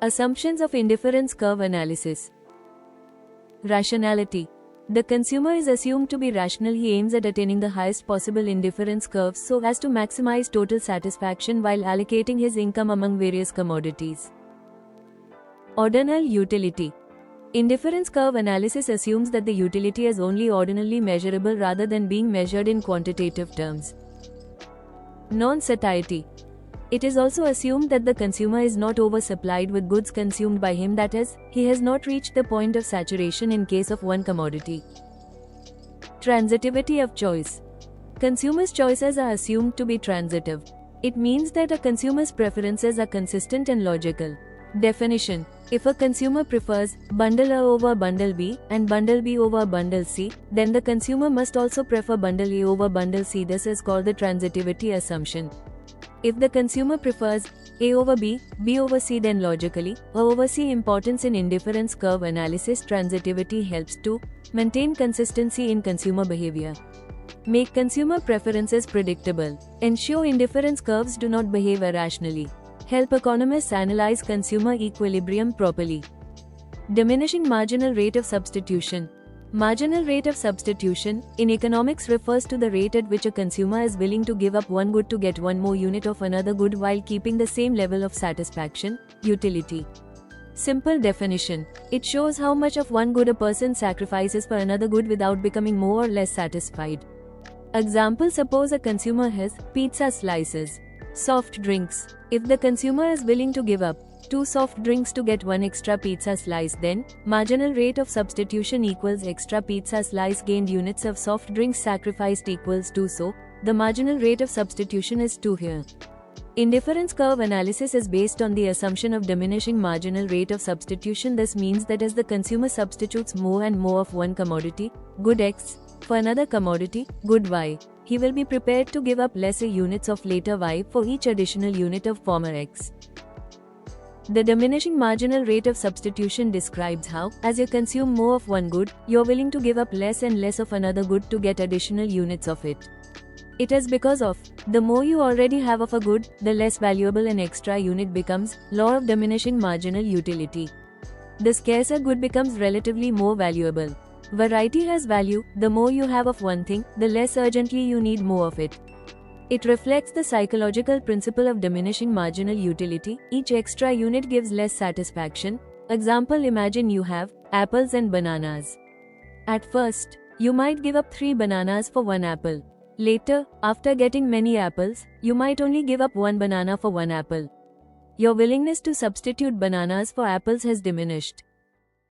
Assumptions of indifference curve analysis. Rationality. The consumer is assumed to be rational. He aims at attaining the highest possible indifference curve so as to maximize total satisfaction while allocating his income among various commodities. Ordinal utility. Indifference curve analysis assumes that the utility is only ordinally measurable rather than being measured in quantitative terms. Non-satiety. It is also assumed that the consumer is not oversupplied with goods consumed by him, that is, he has not reached the point of saturation in case of one commodity. Transitivity of choice. Consumers' choices are assumed to be transitive. It means that a consumer's preferences are consistent and logical. Definition. If a consumer prefers bundle A over bundle B and bundle B over bundle C, then the consumer must also prefer bundle A over bundle C. This is called the transitivity assumption. If the consumer prefers A over B, B over C, then logically, A over C. Importance in indifference curve analysis. Transitivity helps to maintain consistency in consumer behavior, make consumer preferences predictable, ensure indifference curves do not behave irrationally, help economists analyze consumer equilibrium properly. Diminishing marginal rate of substitution. Marginal rate of substitution, in economics, refers to the rate at which a consumer is willing to give up one good to get one more unit of another good while keeping the same level of satisfaction, utility. Simple definition. It shows how much of one good a person sacrifices for another good without becoming more or less satisfied. Example: suppose a consumer has pizza slices, soft drinks. If the consumer is willing to give up 2 soft drinks to get 1 extra pizza slice, then marginal rate of substitution equals extra pizza slice gained units of soft drinks sacrificed equals 2, so the marginal rate of substitution is 2 here. Indifference curve analysis is based on the assumption of diminishing marginal rate of substitution. This means that as the consumer substitutes more and more of one commodity, good X, for another commodity, good Y, he will be prepared to give up lesser units of later Y for each additional unit of former X. The diminishing marginal rate of substitution describes how, as you consume more of one good, you're willing to give up less and less of another good to get additional units of it. It is because of the more you already have of a good, the less valuable an extra unit becomes. Law of diminishing marginal utility. The scarcer good becomes relatively more valuable. Variety has value. The more you have of one thing, the less urgently you need more of it. It reflects the psychological principle of diminishing marginal utility. Each extra unit gives less satisfaction. Example: imagine you have apples and bananas. At first, you might give up 3 bananas for 1 apple. Later, after getting many apples, you might only give up 1 banana for 1 apple. Your willingness to substitute bananas for apples has diminished.